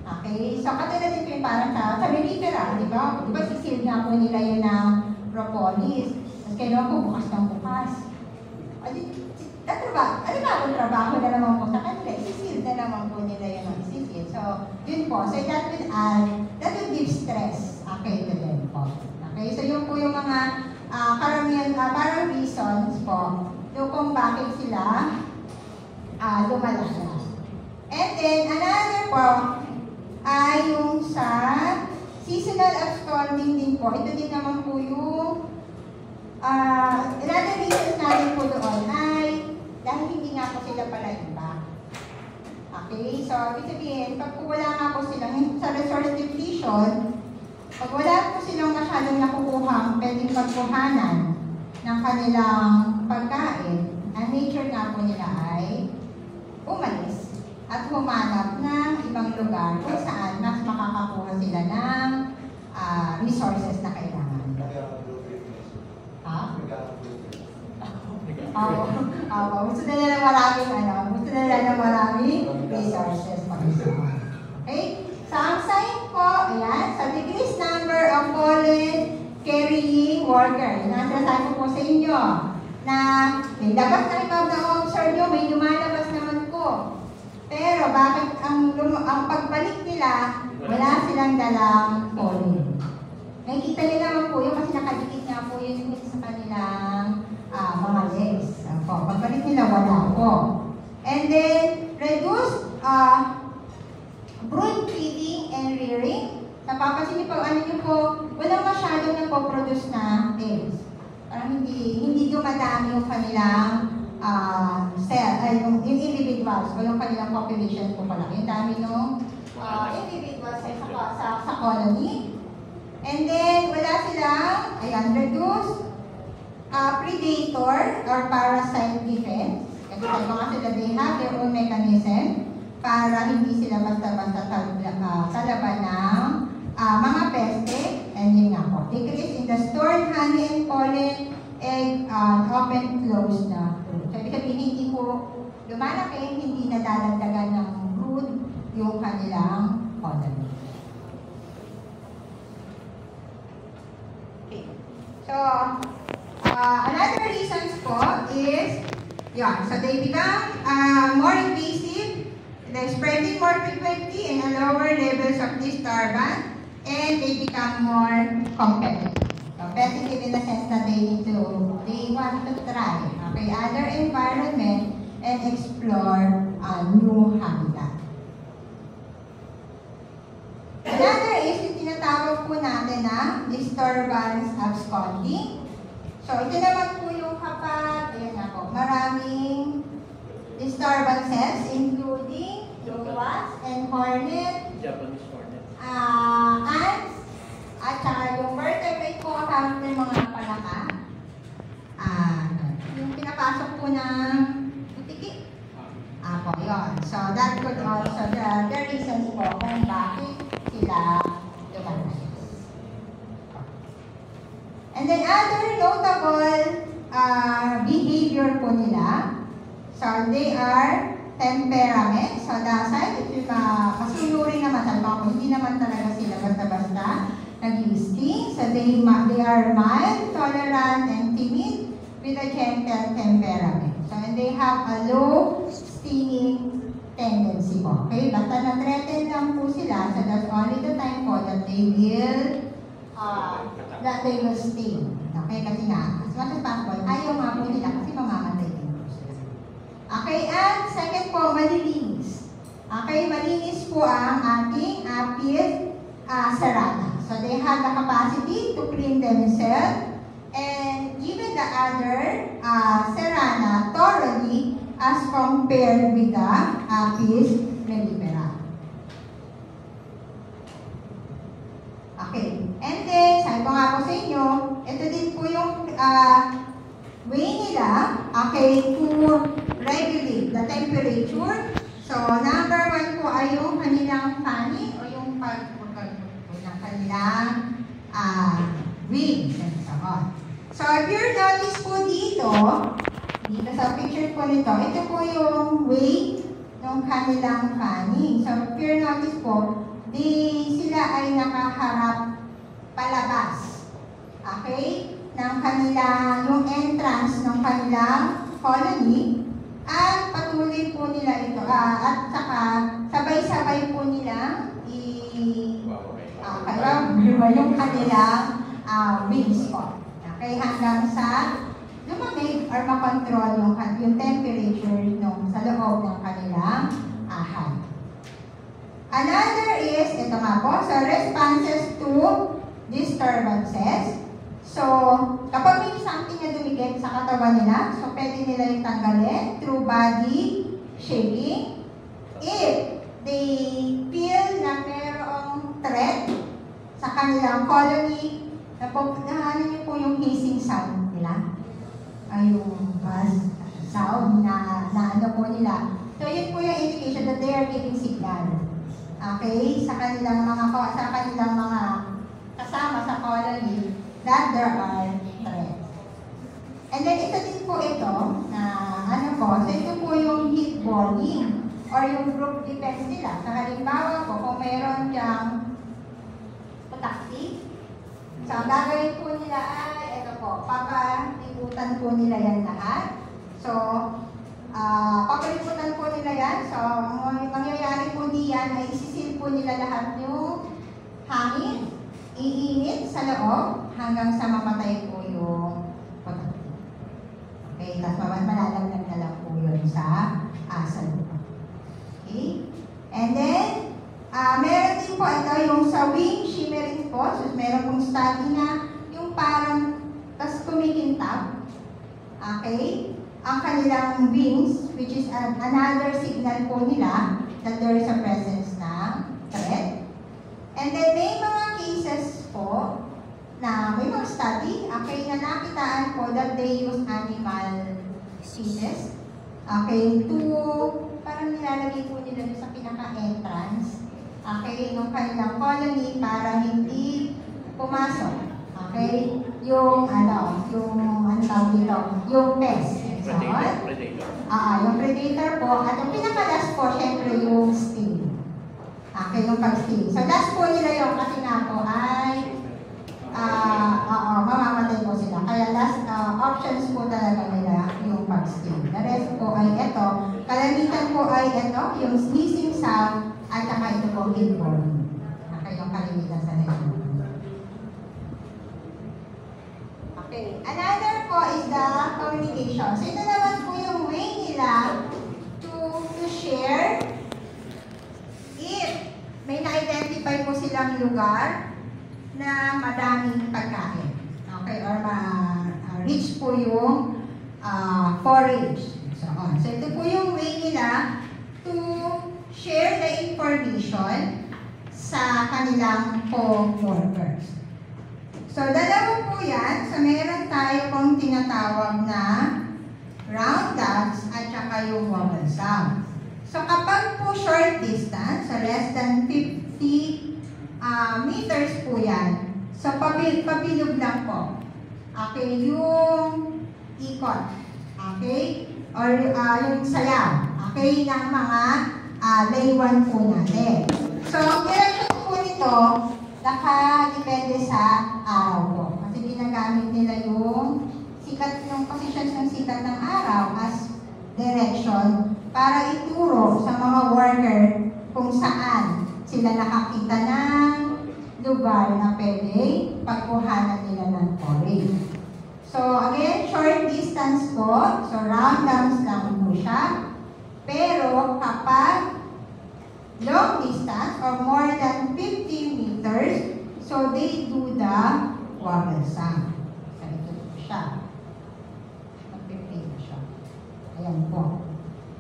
Okay? So, katulad dito yung parang sa melipera, di ba? Di ba sisil nga po nila yun ng propolis? Tapos kailangan po bukas ng bukas. Kung trabaho na naman po sa kanila, isisil na naman po nila yun ang isisil. So, yun po. So, that will give stress, okay, to them po. Okay? So, yun po yung mga karamihan, parang reasons po kung bakit sila lumalalas. And then, another po, ay yung sa seasonal absconding din po. Ito din naman po yung another reasons natin po doon ay dahil hindi nga po sila pala iba. Okay? So, ibig sabihin, pag wala nga po silang sa resource depletion, pag wala po silang masyadong nakukuhang pwedeng pagkuhanan ng kanilang pagkain, ang nature nga po nila ay umalis at humanap ng ibang lugar kung saan mas makakakuha sila ng resources na kailangan. Ha? Gusto nila ng maraming resources. Okay? So, ang sign po, ayan, sa decreased number of pollen carrying worker. Nasasabi ko po sa inyo na may labas na ikaw na-observe nyo, may lumalabas naman po. Pero bakit ang pagbalik nila, wala silang dalang pollen. Nakikita nila naman po yun kasi nakadikit nga po yun sa kanilang mga legs. Pagbalik nila, wala po. And then, reduce brood feeding and rearing. Napapansin niyo po, walang masyadong nagpo-produce na eggs. Parang hindi dumadami yung kanilang yung individuals o yung kanilang population po pala. Yung dami ng individuals sa colony. And then, wala silang, reduce predator or parasite defense. Kasi sabi ko nga sila, they have their own mechanism para hindi sila basta-basta kalaban ng mga peste. And yun nga po, decrease in the stored honey and pollen, egg, open close na brood. So, ibig sabihin, hindi po lumalaki, hindi nadadagdagan ng brood yung kanilang colony. Okay. So, another reasons po is, so they become more invasive, they're spreading more frequently and at lower levels of disturbance, and they become more competitive. Competitive in the sense that they want to try other environment and explore new habitat. Another is yung tinatawag po natin na disturbance absconding. So, ito naman po yung kapag, maraming disturbances including yung wasp and hornet, Japanese hornet, ants, at saka yung vertebrate po kasama ng mga palaka. Yung pinapasok po ng utiki. Po, yun. So, that could also, the reasons po kung bakit sila lumalas. And then other notable behavior po nila. So, they are temperament. So, docile. Masunuri naman. Sabi ko, hindi naman talaga sila basta-basta nag-sting. So, they are mild, tolerant, and timid with a gentle temperament. So, and they have a low stinging tendency po. Okay? Basta na-threaten lang po sila. So, that's only the time po that they will sting. Okay? Kasi nga, as much as possible, ayaw nga po nila kasi mamamatay din po sila. Okay? And second po, malilinis. Okay? Malinis po ang ating apis serrata. So, they have the capacity to clean themselves, and even the other serrana thoroughly as compared with the Apis mellifera. Okay. And then, sabi ko nga po sa inyo, ito din po yung way nila, okay, to regulate the temperature. So, number 1 po ay yung kanilang fanning o yung pagpagpag ng kanilang wings and so on. So, if you notice po dito sa picture po nito, ito po yung way ng kanilang fanning. So, if you notice po, sila ay nakaharap palabas. Okay? Ng kanilang, yung entrance ng kanilang colony. At patuloy po nila ito. At saka, sabay-sabay po nilang yung kanilang wings po. Okay? Hanggang sa lumamig or makontrol yung temperature sa loob ng kanilang ahal. Another is, ito nga po, so responses to disturbances. So, kapag may something na dumikit sa katawan nila, so pwede nila yung tanggalin through body shaking. If they feel na mayroong threat sa kanilang colony, nahanin niyo po yung hissing sound nila. Yung sound na ano po nila. So, yun po yung indication that they are giving signal. Okay, sa kanilang mga kasama sa colony that there are threats. And then ito din po ito na so ito po yung heat boarding or yung group defense nila. Sa halimbawa po, kung mayroon diyang putakti, so ang gagawin po nila ay ito po, papalibutan po nila yan lahat. So, papalibutan po nila yan. So, mangyayari po diyan ay isisil po nila lahat yung hangin, iinit sa loob hanggang sa mamatay po yung putakti. Okay, tapos malalaglag na lang po yun sa loob. Okay? And then, meron din po ito yung sa wing shimmering po. So, meron pong study na yung parang tas kumikintab. Okay? Ang kanilang wings, which is another signal po nila that there is a presence ng threat. And then may mga cases po na may mga study, okay, na nakitaan po that they use animal species. Okay, parang nilalagay po nila sa pinaka-entrance, okay, ng kanilang colony para hindi pumasok. Okay, yung tawag dito, yung pest. Predator. Yung predator po. At yung pinaka-last po, syempre yung sting. Okay, yung pag-sting. So, last po nila yung kasi nga po ay mamamatay po sila. Kaya last options po talaga nila yung pag-sting. The rest po ay ito. Kalamitan po ay ito, yung sneezing sound at saka ito po inborn. Okay, yung kalimitan sa nila. Okay. Another po is the communication. So, ito naman po yung way nila to share if may na-identify po silang lugar na madaming pagkain. Okay, or rich po yung forage. So ito po yung way nila to share the information sa kanilang co-workers. So, dalawa po yan. So, meron tayo pong tinatawag na round dogs at saka yung wobble sound. So, kapag po short distance, so less than 50 meters po yan. So, pabilog lang po. Okay, yung ikot. Okay? Or yung sayaw. Okay, ng mga laywan po natin. So, ang direction po nito, naka-depende sa araw po. Kasi ginagamit nila yung positions ng sikat ng araw as direction para ituro sa mga worker kung saan sila nakakita ng lugar na pwede pagkuhanan nila ng forage. So, again, short distance po. So, round downs lang po siya. Pero kapag long distance or more than 50 meters, so they do the wobble sound. So, ito po siya. Mag-50 na siya. Ayan po.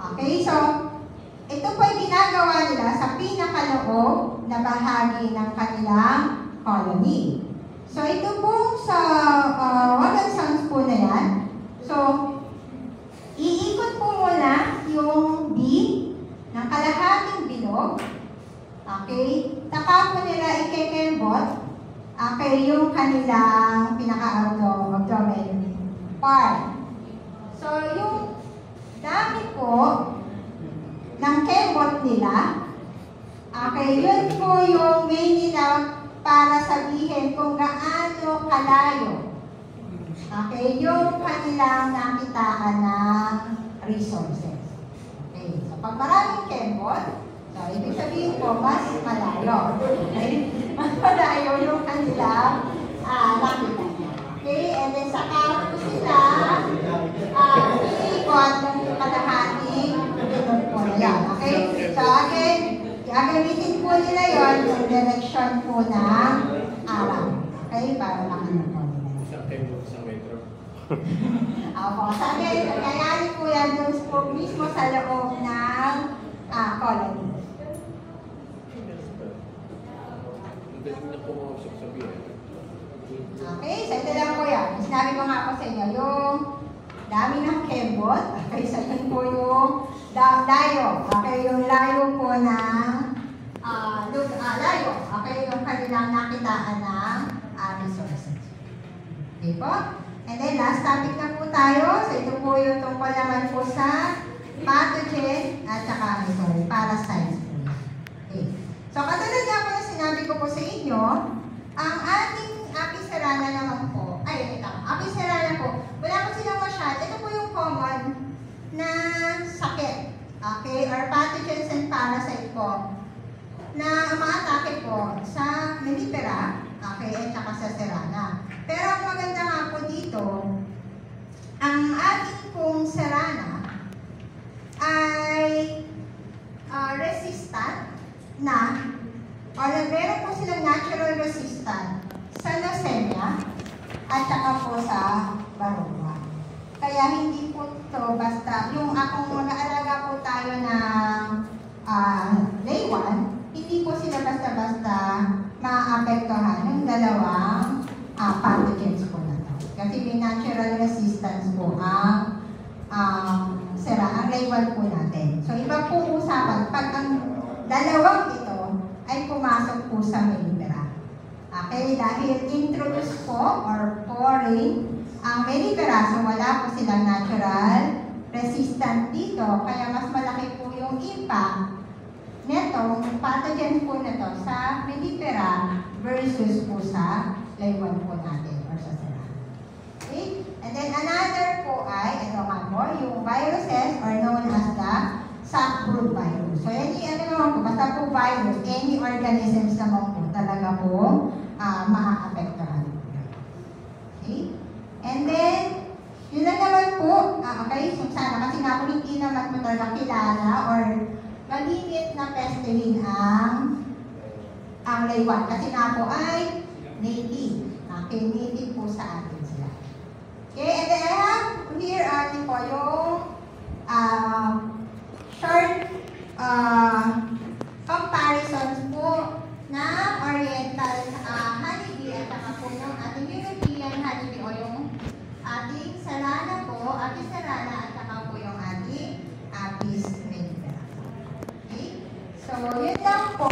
Okay, so ito po ay ginagawa nila sa pinakaloob na bahagi ng kanilang colony. So ito po sa wagon sounds po na yan. So, iikot po muna yung D ng kalahating bilog. Okay? Taka po nila ikekembot. Okay, yung kanilang pinaka-abdomen part. So, yung dami po ng kembot nila, okay, yun po yung way nila para sabihin kung gaano kalayo. Okay, yung kanilang nakitaan ng resources. Okay, so pag maraming kembot, so ibig sabihin po, mas malayo. Okay, mas malayo yung kanilang nakita. Okay, and then saka po sila, iikot ng kalahating bilog po nila. Okay, so again, gagamitin po nila yon yung direction po ng araw. Okay, para makita po nila. Isang tempo, isang metro. Opo, sabi, nangyayari po yan doon po mismo sa loob ng colony. Ang galing na pumausap sa biya. Okay, so ito lang po yan. Sinabi ko nga po sa inyo, yung dami ng kembot, okay, sa yun po yung layo. Okay, yung layo po ng layo. Okay, yung kanilang nakitaan ng resources. Okay po? And then last topic na po tayo. So ito po yung tungkol naman po sa pathogen at saka parasites po. Okay. So katulad nga po na sinabi ko po sa inyo, ang ating Apis cerana naman po, Apis cerana po, wala po silang masyad. Ito po yung common na sakit. Okay? Or pathogens and parasites po na umaatake po sa mellifera, okay, at saka sa cerana. Pero ang maganda nga po dito, ang ating pong cerana ay resistant na, or meron po silang natural resistant sa Leucemia at saka po sa Varroa. Kaya hindi po ito basta, yung akong mag-aalaga po tayo ng laywan, hindi po sila basta-basta maapektuhan ng dalawang pathogens po na ito. Kasi may natural resistance po ang laywan po natin. So, iba po usapan pag ang dalawang ito ay pumasok po sa mellifera. Okay, dahil introduce po or foreign ang mellifera, so wala po silang natural resistant dito, kaya mas malaki po yung impact netong pathogen po na to sa mellifera versus po sa laywan po natin or sa cerana. Okay? And then another po ay, ito nga po, yung viruses or known as the sac-brood virus. So yan yung naman po, basta po virus, any organisms naman po talaga po maaapektuhan. Okay? And then, yun na naman po, okay, so sana kasi nga po hindi naman po talaga kilala or malimit na peste ang laywan. Kasi nga po ay native. Okay, native po sa atin sila. Okay, and then I have here po yung short comparisons po na Oriental honeybee at saka po ng ating European honeybee o yung ating cerana po, Apis cerana at saka po yung ating Apis mellifera. Okay? So, yun lang po